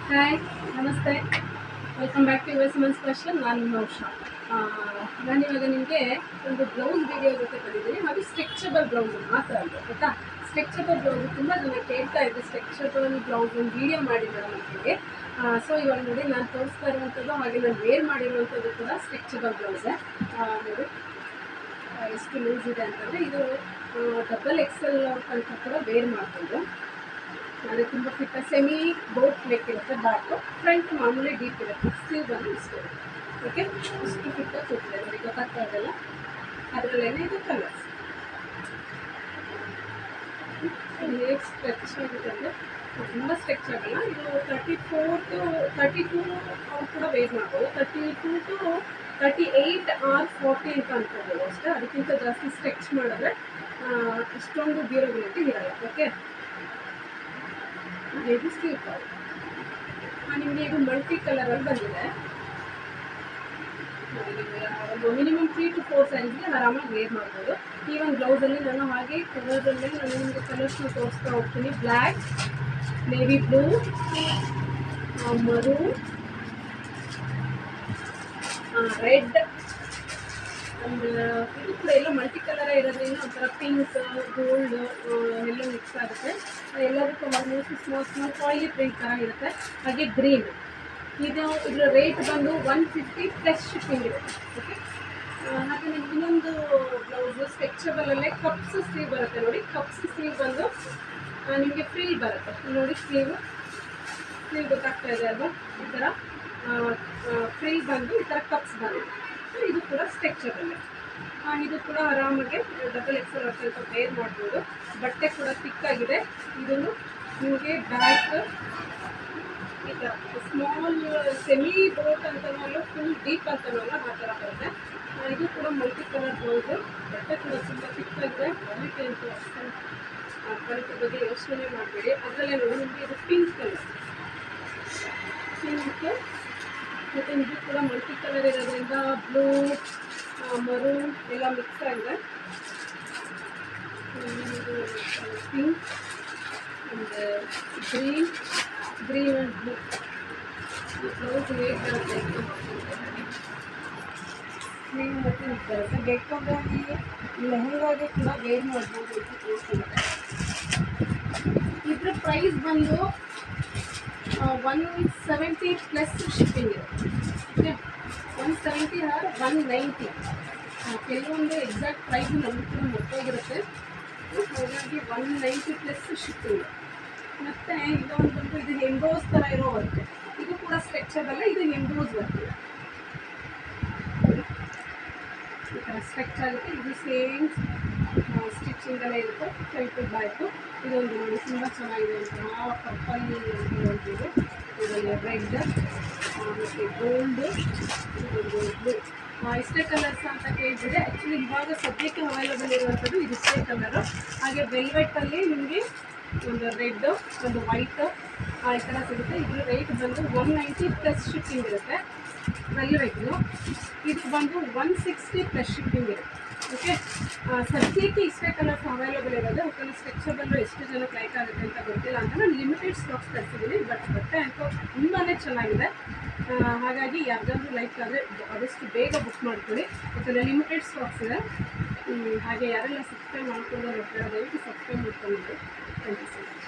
Hi, ನಮಸ್ತೆ. Welcome back to your Suman special. ನಾನು ನಿಮ್ಮ ಉಷಾ. ನಾನಿವಾಗ ನಿಮಗೆ ಒಂದು ಬ್ಲೌಸ್ ವಿಡಿಯೋ ಜೊತೆ ಬಂದಿದ್ದೀನಿ. ಅದು ಸ್ಟ್ರೆಚಬಲ್ ಬ್ಲೌಸ್ ಮಾತ್ರ ಅಲ್ಲ, ಗೊತ್ತಾ? ಸ್ಟ್ರೆಚಬಲ್ ಬ್ಲೌಸ್ ತುಂಬ ಜನ ಕೇಳ್ತಾ ಇದ್ದೆ, ಸ್ಟ್ರೆಚಬಲ್ ಬ್ಲೌಸ್ ಒಂದು ವಿಡಿಯೋ ಮಾಡಿದ್ದಾರೆ ನಮಗೆ. ಸೊ ಇವಾಗ ನೋಡಿ, ನಾನು ತೋರಿಸ್ತಾ ಇರುವಂಥದ್ದು ಹಾಗೆ ನಾನು ವೇರ್ ಮಾಡಿರುವಂಥದ್ದು ಕೂಡ ಸ್ಟ್ರೆಚಬಲ್ ಬ್ಲೌಸೇ. ನೋಡಿ ಎಷ್ಟು ಲೂಸ್ ಇದೆ ಅಂತಂದರೆ ಇದು ಡಬಲ್ ಎಕ್ಸೆಲ್ ತನಕ ಕೂಡ ವೇರ್ ಮಾಡ್ಬೋದು. ಅದೇ ತುಂಬ ಫಿಟ್, ಸೆಮಿ ಬೋಟ್ ನೆಕ್ ಇರುತ್ತೆ. ಬ್ಯಾಕು ಫ್ರಂಟ್ ಮಾಮೂಲಿ ಡೀಪ್ ಇರುತ್ತೆ. ಸ್ಲೀವ್ ಬಂದು ಇಷ್ಟು ಓಕೆ, ಇಷ್ಟು ಫಿಟ್ಟಾಗಿ ಕೂತಿದೆ ನೋಡಿ, ಗೊತ್ತಾಗ್ತಾ ಇದೆಲ್ಲ. ಅದರಲ್ಲೇನೆ ಇದು ಕಲರ್ಸ್ ಹೇಗೆ ಸ್ಟ್ರೆಚ್ ಆಗುತ್ತೆ ಅಂದರೆ ತುಂಬ ಸ್ಟ್ರೆಚ್ ಆಗಲ್ಲ. ಇದು 32 ಅವ್ರು ಕೂಡ ವೇರ್ ಮಾಡ್ಬೋದು. 32 to 38 or 40 ಅಂತ ಅನ್ಕೋಬೋದು ಅಷ್ಟೇ. ಅದಕ್ಕಿಂತ ಜಾಸ್ತಿ ಸ್ಟ್ರೆಚ್ ಮಾಡಿದ್ರೆ ಇಷ್ಟೊಂದು ಡ್ಯೂರಬಿಲಿಟಿ ಇರಲ್ಲ. ಓಕೆ, ಇದು ಸ್ಲೀವ್ ಕಲರ್. ನಿಮಗೆ ಇದು ಮಲ್ಟಿ ಕಲರಲ್ಲಿ ಬಂದಿದೆ. ಒಂದು ಮಿನಿಮಮ್ 3 to 4 ಸೈಜ್ಗೆ ಆರಾಮಾಗಿ ವೇರ್ ಮಾಡ್ಬೋದು. ಈ ಒಂದು ಬ್ಲೌಸಲ್ಲಿ ನಾನು ಹಾಗೆ ಕಲರಲ್ಲೇ ನಾನು ನಿಮಗೆ ಕಲರ್ಸ್ನ ತೋರಿಸ್ತಾ ಹೋಗ್ತೀನಿ. Black, navy blue, maroon, red, and ಇದು ಕೂಡ ಎಲ್ಲ ಮಲ್ಟಿ ಕಲರೇ ಇರೋದ್ರಿಂದ ಒಂಥರ ಪಿಂಕ್, ಗೋಲ್ಡ್ ಎಲ್ಲ ಮಿಕ್ಸ್ ಆಗುತ್ತೆ. ಎಲ್ಲದಕ್ಕೂ ಆಲ್ಮೋಸ್ಟ್ ಸ್ಮಾಲ್ ಆಯಿಲಿ ಪ್ರಿಂಟ್ ಥರ ಇರುತ್ತೆ. ಹಾಗೆ ಗ್ರೀನ್, ಇದರ ರೇಟ್ ಬಂದು 150 ಪ್ಲಸ್ ಶಿಪ್ಪಿಂಗ್ ಇರುತ್ತೆ. ಓಕೆ, ಹಾಗೆ ನಿಮ್ಗೆ ಇನ್ನೊಂದು ಬ್ಲೌಸು ಸ್ಟ್ರೆಚಬಲಲ್ಲೇ ಕಪ್ಸ್ ಸ್ಲೀವ್ ಬರುತ್ತೆ ನೋಡಿ. ಕಪ್ಸ್ ಸ್ಲೀವ್ ಬಂದು ನಿಮಗೆ ಫ್ರೀಲ್ ಬರುತ್ತೆ ನೋಡಿ. ಸ್ಲೀವ್ ಗೊತ್ತಾಗ್ತಾ ಇದೆ ಅಲ್ವಾ? ಈ ಥರ ಫ್ರೀಲ್ ಬಂದು ಈ ಥರ ಕಪ್ಸ್ ಬರುತ್ತೆ. ಇದು ಕೂಡ ಸ್ಟ್ರೆಚಬಲ್ಲೇ. ಇದು ಕೂಡ ಆರಾಮಾಗಿ ಡಬಲ್ ಎಕ್ಸೆಲ್ ಸ್ವಲ್ಪ ವೇರ್ ಮಾಡ್ಬೋದು. ಬಟ್ಟೆ ಕೂಡ ಥಿಕ್ಕಾಗಿದೆ. ಇದನ್ನು ನಿಮಗೆ ಬ್ಯಾಕ್ ಈ ಥರ ಸ್ಮಾಲ್ ಸೆಮಿ ಬೋಟ್ ಅಂತನಲ್ಲ, ಫುಲ್ ಡೀಪ್ ಅಂತನಲ್ಲ, ಆ ಥರ ಬರುತ್ತೆ. ಇದು ಕೂಡ ಮಲ್ಟಿ ಕಲರ್ ಬ್ಲೌಸು. ಬಟ್ಟೆ ಕೂಡ ತುಂಬ ಥಿಕ್ಕಾಗಿದೆ. ಕ್ವಾಲಿಟಿ ಅಂತೂ ಅಷ್ಟು ಕ್ವಾಲಿಟಿ ಬಗ್ಗೆ ಯೋಚನೆ ಮಾಡಬೇಡಿ. ಅದರಲ್ಲೇ ನೋಡಿ, ನಿಮಗೆ ಇದು ಪಿಂಕ್ ಕಲರ್, ಪಿಂಕ್ ಮತ್ತು ಇದು ಕೂಡ ಮಲ್ಟಿ ಕಲರ್ ಇರೋದ್ರಿಂದ ಬ್ಲೂ, ಮರೂನ್ ಎಲ್ಲ ಮಿಕ್ಸ್ ಆಗಿದೆ. Pink and green and blue. ಈ ಬ್ಲೌಸ್ ಹೇಗೆ ಬರುತ್ತೆ ಸ್ಲೀವ್ ಮತ್ತು ಇದು ಬರುತ್ತೆ. ಬೇಕಾದ್ರೆ ಲೆಹಂಗಾಗೆ ಕೂಡ ವೇರ್ ಮಾಡ್ಬೋದು ಅಂತ ತೋರಿಸ್ತಿದ್ದಾರೆ. ಇದ್ರ ಪ್ರೈಸ್ ಬಂದು 170 ಪ್ಲಸ್ ಶಿಪ್ಪಿಂಗ್ ಇರುತ್ತೆ. Okay, 170 or 190. ಕೆಲವೊಂದು ಎಕ್ಸಾಕ್ಟ್ ಪ್ರೈಸ್ ನಮಗೆ ಕೂಡ ಗೊತ್ತಾಗಿರುತ್ತೆ. ಹಾಗಾಗಿ 190 ಪ್ಲಸ್ ಶಿಪ್ಪಿಂಗ್. ಮತ್ತು ಇದೊಂದು ಬಂದು ಇದು ಎಂಬೋಸ್ ಥರ ಇರೋ ವರ್ಕ್. ಇದು ಕೂಡ ಸ್ಟ್ರೆಚಬಲ್ಲೇ. ಇದು ಎಂಬೋಸ್ ವರ್ಕ್ ಇದೆ. ಈ ಥರ ಸ್ಟ್ರೆಚ್ ಆಗುತ್ತೆ. ಇದು ಸೇಮ್ ಸ್ಟಿಚಿಂಗಲ್ಲೇ ಇರುತ್ತೆ. Front back. ಇದೊಂದು ನೋಡಿ, ತುಂಬ ಚೆನ್ನಾಗಿದೆ. ಒಂಥರ ಪರ್ಪಲ್ ಇರುವಂಥದ್ದು. ಇದರಲ್ಲಿ ರೆಡ್ ಮತ್ತು ಗೋಲ್ಡು, ಇದೊಂದು ಬ್ಲೂ. ಇಷ್ಟೇ ಕಲರ್ಸ್ ಅಂತ ಕೇಳಿದ್ರೆ ಆ್ಯಕ್ಚುಲಿ ಇವಾಗ ಸದ್ಯಕ್ಕೆ ಅವೈಲೇಬಲ್ ಇರುವಂಥದ್ದು ಇದಿಷ್ಟೇ ಕಲರು. ಹಾಗೆ ವೆಲ್ವೆಟ್ಟಲ್ಲಿ ನಿಮಗೆ ಒಂದು ರೆಡ್, ಒಂದು ವೈಟು ಈ ಥರ ಸಿಗುತ್ತೆ. ಇದ್ರ ರೇಟ್ ಬಂದು 190 ಪ್ಲಸ್ ಶಿಪ್ಪಿಂಗ್ ಇರುತ್ತೆ. ವೆಲ್ವೆಟ್ಟು ಇದು ಬಂದು 160 ಪ್ಲಸ್ ಶಿಪ್ಪಿಂಗ್ ಇರುತ್ತೆ. ಓಕೆ, ಸದ್ಯಕ್ಕೆ ಇಷ್ಟೇ ಕಲರ್ಸ್ ಅವೈಲೇಬಲ್ ಇರೋದು. ಯಾಕಂದರೆ ಸ್ಟ್ರೆಚಬಲ್ಲು ಎಷ್ಟು ಜನಕ್ಕೆ ಲೈಕ್ ಆಗುತ್ತೆ ಅಂತ ಗೊತ್ತಿಲ್ಲ ಅಂತ ನಾನು ಲಿಮಿಟೆಡ್ ಸ್ಟಾಕ್ಸ್ ತರಿಸಿದ್ದೀನಿ. ಬಟ್ ಬಟ್ಟೆ ಅಂತೂ ತುಂಬಾ ಚೆನ್ನಾಗಿದೆ. ಹಾಗಾಗಿ ಯಾರಿಗಾದ್ರೂ ಲೈಕ್ ಆದರೆ ಆದಷ್ಟು ಬೇಗ ಬುಕ್ ಮಾಡ್ಕೊಳ್ಳಿ. ಯಾಕಂದರೆ ಲಿಮಿಟೆಡ್ ಸ್ಟಾಕ್ಸ್ ಇದೆ. ಹಾಗೆ ಯಾರೆಲ್ಲ ಸಬ್ಸ್ಕ್ರೈಬ್ ಮಾಡ್ಕೊಂಡು ನೋಡ್ತಾರೆ ದಯವಿಟ್ಟು ಸಬ್ಸ್ಕ್ರೈಬ್ ಮಾಡ್ಕೊಂಡಿದ್ದೆ. Thank you so much.